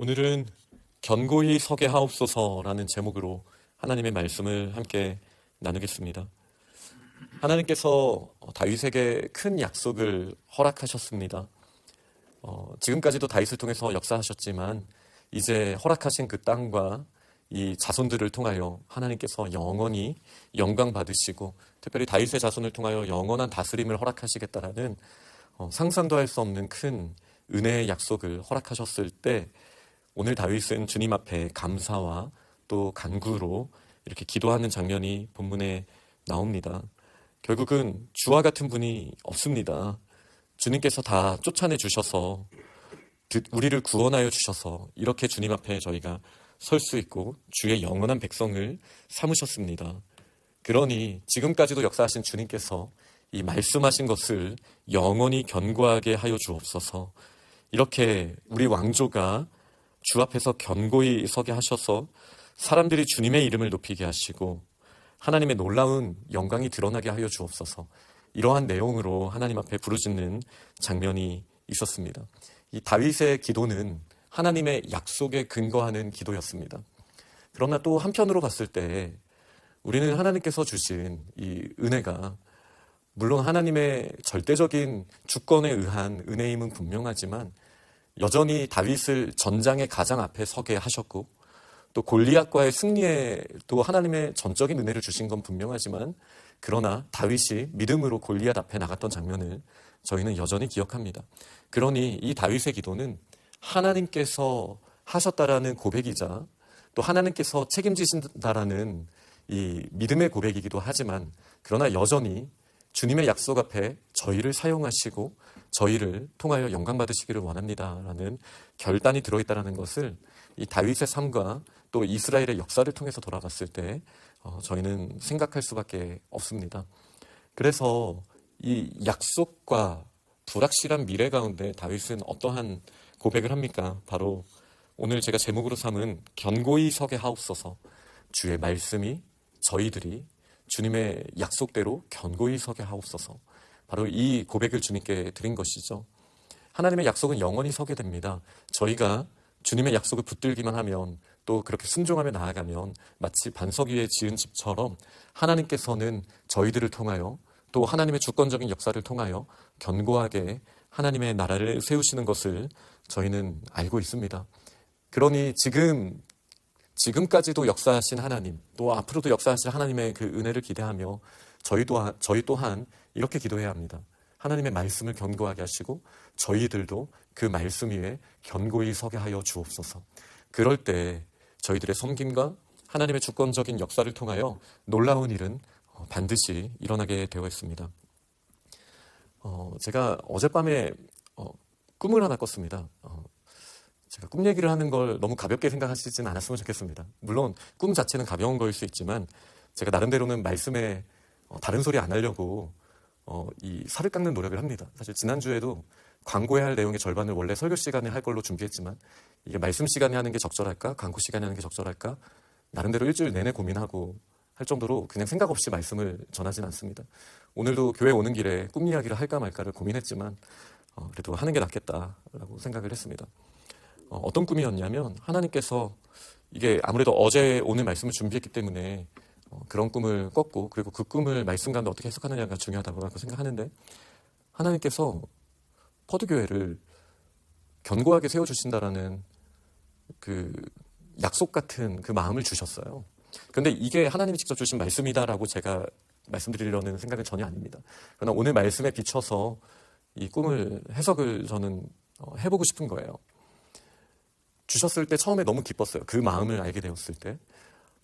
오늘은 견고히 서게 하옵소서라는 제목으로 하나님의 말씀을 함께 나누겠습니다. 하나님께서 다윗에게 큰 약속을 허락하셨습니다. 지금까지도 다윗을 통해서 역사하셨지만 이제 허락하신 그 땅과 이 자손들을 통하여 하나님께서 영원히 영광 받으시고 특별히 다윗의 자손을 통하여 영원한 다스림을 허락하시겠다라는 상상도 할 수 없는 큰 은혜의 약속을 허락하셨을 때 오늘 다윗은 주님 앞에 감사와 또 간구로 이렇게 기도하는 장면이 본문에 나옵니다. 결국은 주와 같은 분이 없습니다. 주님께서 다 쫓아내 주셔서 우리를 구원하여 주셔서 이렇게 주님 앞에 저희가 설 수 있고 주의 영원한 백성을 삼으셨습니다. 그러니 지금까지도 역사하신 주님께서 이 말씀하신 것을 영원히 견고하게 하여 주옵소서. 이렇게 우리 왕조가 주 앞에서 견고히 서게 하셔서 사람들이 주님의 이름을 높이게 하시고 하나님의 놀라운 영광이 드러나게 하여 주옵소서. 이러한 내용으로 하나님 앞에 부르짖는 장면이 있었습니다. 이 다윗의 기도는 하나님의 약속에 근거하는 기도였습니다. 그러나 또 한편으로 봤을 때 우리는 하나님께서 주신 이 은혜가 물론 하나님의 절대적인 주권에 의한 은혜임은 분명하지만 여전히 다윗을 전장의 가장 앞에 서게 하셨고 또 골리앗과의 승리에 또 하나님의 전적인 은혜를 주신 건 분명하지만 그러나 다윗이 믿음으로 골리앗 앞에 나갔던 장면을 저희는 여전히 기억합니다. 그러니 이 다윗의 기도는 하나님께서 하셨다라는 고백이자 또 하나님께서 책임지신다라는 이 믿음의 고백이기도 하지만 그러나 여전히 주님의 약속 앞에 저희를 사용하시고 저희를 통하여 영광 받으시기를 원합니다라는 결단이 들어있다는 것을 이 다윗의 삶과 또 이스라엘의 역사를 통해서 돌아봤을 때 저희는 생각할 수밖에 없습니다. 그래서 이 약속과 불확실한 미래 가운데 다윗은 어떠한 고백을 합니까? 바로 오늘 제가 제목으로 삼은 견고히 서게 하옵소서. 주의 말씀이 저희들이 주님의 약속대로 견고히 서게 하옵소서. 바로 이 고백을 주님께 드린 것이죠. 하나님의 약속은 영원히 서게 됩니다. 저희가 주님의 약속을 붙들기만 하면 또 그렇게 순종하며 나아가면 마치 반석 위에 지은 집처럼 하나님께서는 저희들을 통하여 또 하나님의 주권적인 역사를 통하여 견고하게 하나님의 나라를 세우시는 것을 저희는 알고 있습니다. 그러니 지금까지도 역사하신 하나님, 또 앞으로도 역사하실 하나님의 그 은혜를 기대하며 저희 또한 이렇게 기도해야 합니다. 하나님의 말씀을 견고하게 하시고 저희들도 그 말씀 위에 견고히 서게 하여 주옵소서. 그럴 때 저희들의 섬김과 하나님의 주권적인 역사를 통하여 놀라운 일은 반드시 일어나게 되어 있습니다. 제가 어젯밤에 꿈을 하나 꿨습니다. 제가 꿈 얘기를 하는 걸 너무 가볍게 생각하시진 않았으면 좋겠습니다. 물론 꿈 자체는 가벼운 거일 수 있지만 제가 나름대로는 말씀에 다른 소리 안 하려고 이 살을 깎는 노력을 합니다. 사실 지난주에도 광고해야 할 내용의 절반을 원래 설교 시간에 할 걸로 준비했지만 이게 말씀 시간에 하는 게 적절할까? 광고 시간에 하는 게 적절할까? 나름대로 일주일 내내 고민하고 할 정도로 그냥 생각 없이 말씀을 전하진 않습니다. 오늘도 교회 오는 길에 꿈 이야기를 할까 말까를 고민했지만 그래도 하는 게 낫겠다라고 생각을 했습니다. 어떤 꿈이었냐면 하나님께서 이게 아무래도 어제 오늘 말씀을 준비했기 때문에 그런 꿈을 꿨고 그리고 그 꿈을 말씀 가운데 어떻게 해석하느냐가 중요하다고 생각하는데 하나님께서 퍼드교회를 견고하게 세워주신다라는 그 약속 같은 그 마음을 주셨어요. 그런데 이게 하나님이 직접 주신 말씀이다라고 제가 말씀드리려는 생각은 전혀 아닙니다. 그러나 오늘 말씀에 비춰서 이 꿈을 해석을 저는 해보고 싶은 거예요. 주셨을 때 처음에 너무 기뻤어요. 그 마음을 알게 되었을 때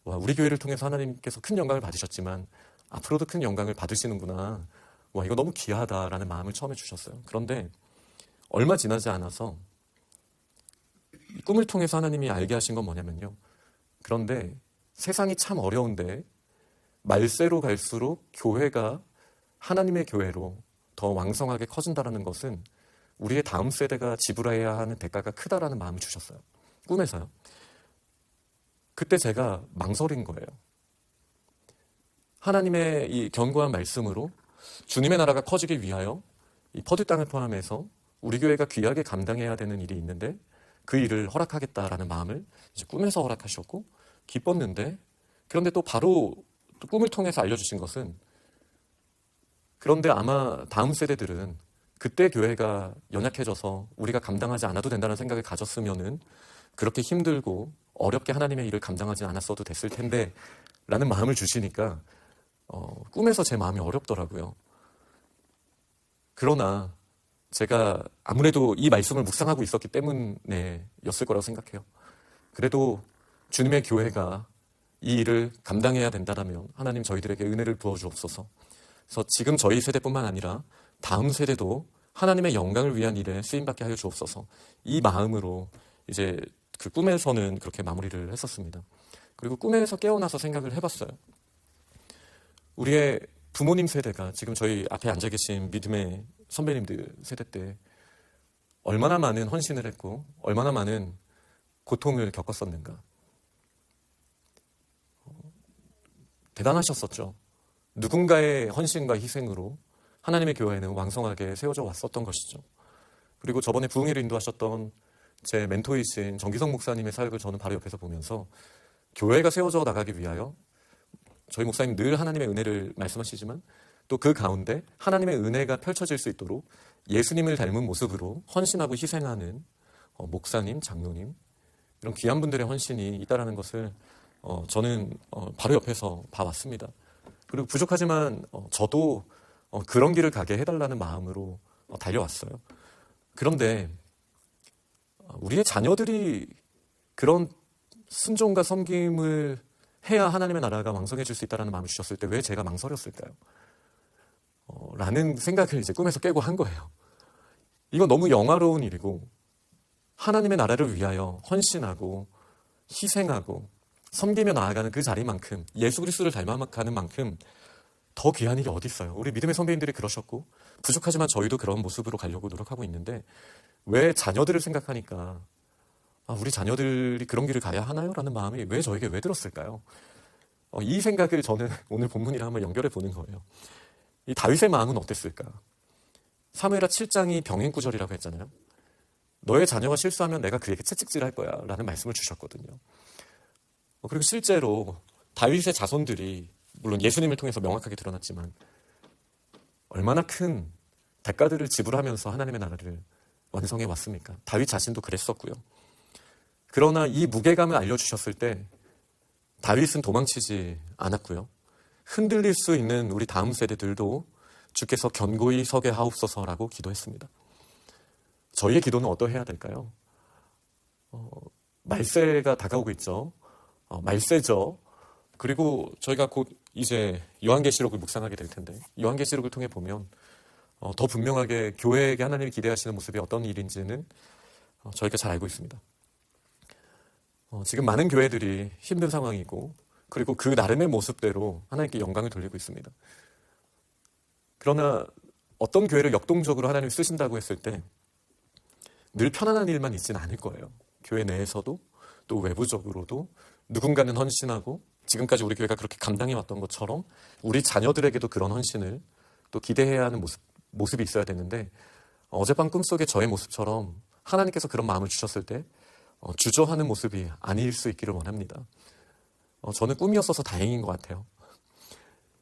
와, 우리 교회를 통해서 하나님께서 큰 영광을 받으셨지만 앞으로도 큰 영광을 받으시는구나. 와, 이거 너무 귀하다라는 마음을 처음에 주셨어요. 그런데 얼마 지나지 않아서 이 꿈을 통해서 하나님이 알게 하신 건 뭐냐면요. 그런데 세상이 참 어려운데 말세로 갈수록 교회가 하나님의 교회로 더 왕성하게 커진다는 것은 우리의 다음 세대가 지불해야 하는 대가가 크다라는 마음을 주셨어요. 꿈에서요. 그때 제가 망설인 거예요. 하나님의 이 견고한 말씀으로 주님의 나라가 커지기 위하여 이 퍼드 땅을 포함해서 우리 교회가 귀하게 감당해야 되는 일이 있는데 그 일을 허락하겠다라는 마음을 이제 꿈에서 허락하셨고 기뻤는데, 그런데 또 바로 또 꿈을 통해서 알려주신 것은, 그런데 아마 다음 세대들은 그때 교회가 연약해져서 우리가 감당하지 않아도 된다는 생각을 가졌으면은 그렇게 힘들고 어렵게 하나님의 일을 감당하지 않았어도 됐을 텐데 라는 마음을 주시니까 꿈에서 제 마음이 어렵더라고요. 그러나 제가 아무래도 이 말씀을 묵상하고 있었기 때문에였을 거라고 생각해요. 그래도 주님의 교회가 이 일을 감당해야 된다면 하나님 저희들에게 은혜를 부어주옵소서. 그래서 지금 저희 세대뿐만 아니라 다음 세대도 하나님의 영광을 위한 일에 쓰임받게 하여 주옵소서. 이 마음으로 이제 그 꿈에서는 그렇게 마무리를 했었습니다. 그리고 꿈에서 깨어나서 생각을 해봤어요. 우리의 부모님 세대가 지금 저희 앞에 앉아 계신 믿음의 선배님들 세대 때 얼마나 많은 헌신을 했고 얼마나 많은 고통을 겪었었는가. 대단하셨었죠. 누군가의 헌신과 희생으로 하나님의 교회는 왕성하게 세워져 왔었던 것이죠. 그리고 저번에 부흥회를 인도하셨던 제 멘토이신 정기성 목사님의 사역을 저는 바로 옆에서 보면서 교회가 세워져 나가기 위하여 저희 목사님 늘 하나님의 은혜를 말씀하시지만 또 그 가운데 하나님의 은혜가 펼쳐질 수 있도록 예수님을 닮은 모습으로 헌신하고 희생하는 목사님, 장로님, 이런 귀한 분들의 헌신이 있다는 것을 저는 바로 옆에서 봐왔습니다. 그리고 부족하지만 저도 그런 길을 가게 해달라는 마음으로 달려왔어요. 그런데 우리의 자녀들이 그런 순종과 섬김을 해야 하나님의 나라가 왕성해질 수 있다는 마음을 주셨을 때 왜 제가 망설였을까요? 라는 생각을 이제 꿈에서 깨고 한 거예요. 이건 너무 영화로운 일이고 하나님의 나라를 위하여 헌신하고 희생하고 섬기며 나아가는 그 자리만큼, 예수 그리스도를 닮아가는 만큼 더 귀한 일이 어디 있어요. 우리 믿음의 선배님들이 그러셨고 부족하지만 저희도 그런 모습으로 가려고 노력하고 있는데 왜 자녀들을 생각하니까 우리 자녀들이 그런 길을 가야 하나요? 라는 마음이 왜 저에게 왜 들었을까요? 이 생각을 저는 오늘 본문이랑 한번 연결해 보는 거예요. 이 다윗의 마음은 어땠을까? 사무엘하 7장이 병행구절이라고 했잖아요. 너의 자녀가 실수하면 내가 그에게 채찍질할 거야 라는 말씀을 주셨거든요. 그리고 실제로 다윗의 자손들이 물론 예수님을 통해서 명확하게 드러났지만 얼마나 큰 대가들을 지불하면서 하나님의 나라를 완성해 왔습니까? 다윗 자신도 그랬었고요. 그러나 이 무게감을 알려주셨을 때 다윗은 도망치지 않았고요. 흔들릴 수 있는 우리 다음 세대들도 주께서 견고히 서게 하옵소서라고 기도했습니다. 저희의 기도는 어떠해야 될까요? 말세가 다가오고 있죠. 말세죠. 그리고 저희가 곧 이제 요한계시록을 묵상하게 될 텐데 요한계시록을 통해 보면 더 분명하게 교회에게 하나님이 기대하시는 모습이 어떤 일인지는 저희가 잘 알고 있습니다. 지금 많은 교회들이 힘든 상황이고 그리고 그 나름의 모습대로 하나님께 영광을 돌리고 있습니다. 그러나 어떤 교회를 역동적으로 하나님이 쓰신다고 했을 때 늘 편안한 일만 있지는 않을 거예요. 교회 내에서도 또 외부적으로도 누군가는 헌신하고 지금까지 우리 교회가 그렇게 감당해왔던 것처럼 우리 자녀들에게도 그런 헌신을 또 기대해야 하는 모습이 있어야 되는데 어젯밤 꿈속에 저의 모습처럼 하나님께서 그런 마음을 주셨을 때 주저하는 모습이 아닐 수 있기를 원합니다. 저는 꿈이었어서 다행인 것 같아요.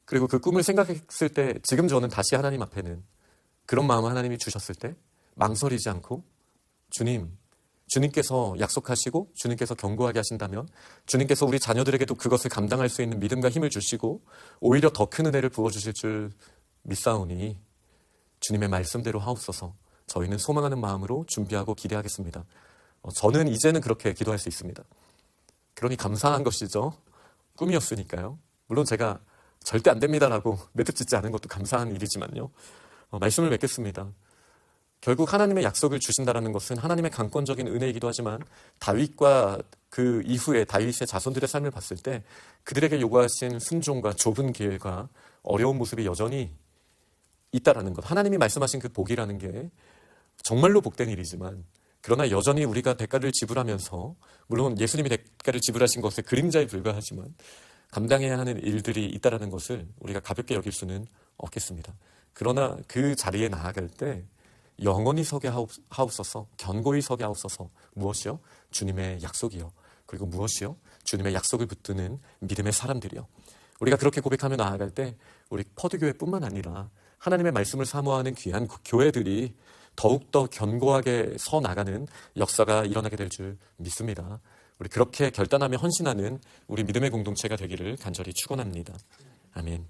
그리고 그 꿈을 생각했을 때 지금 저는 다시 하나님 앞에는 그런 마음을 하나님이 주셨을 때 망설이지 않고 주님께서 약속하시고 주님께서 경고하게 하신다면 주님께서 우리 자녀들에게도 그것을 감당할 수 있는 믿음과 힘을 주시고 오히려 더 큰 은혜를 부어주실 줄 믿사오니 주님의 말씀대로 하옵소서. 저희는 소망하는 마음으로 준비하고 기대하겠습니다. 저는 이제는 그렇게 기도할 수 있습니다. 그러니 감사한 것이죠. 꿈이었으니까요. 물론 제가 절대 안 됩니다라고 매듭짓지 않은 것도 감사한 일이지만요. 말씀을 맺겠습니다. 결국 하나님의 약속을 주신다는 것은 하나님의 강권적인 은혜이기도 하지만 다윗과 그 이후에 다윗의 자손들의 삶을 봤을 때 그들에게 요구하신 순종과 좁은 길과 어려운 모습이 여전히 있다라는 것. 하나님이 말씀하신 그 복이라는 게 정말로 복된 일이지만 그러나 여전히 우리가 대가를 지불하면서 물론 예수님이 대가를 지불하신 것의 그림자에 불과하지만 감당해야 하는 일들이 있다라는 것을 우리가 가볍게 여길 수는 없겠습니다. 그러나 그 자리에 나아갈 때 영원히 서게 하옵소서, 견고히 서게 하옵소서. 무엇이요? 주님의 약속이요. 그리고 무엇이요? 주님의 약속을 붙드는 믿음의 사람들이요. 우리가 그렇게 고백하며 나아갈 때 우리 퍼드교회뿐만 아니라 하나님의 말씀을 사모하는 귀한 교회들이 더욱더 견고하게 서 나가는 역사가 일어나게 될 줄 믿습니다. 우리 그렇게 결단하며 헌신하는 우리 믿음의 공동체가 되기를 간절히 축원합니다. 아멘.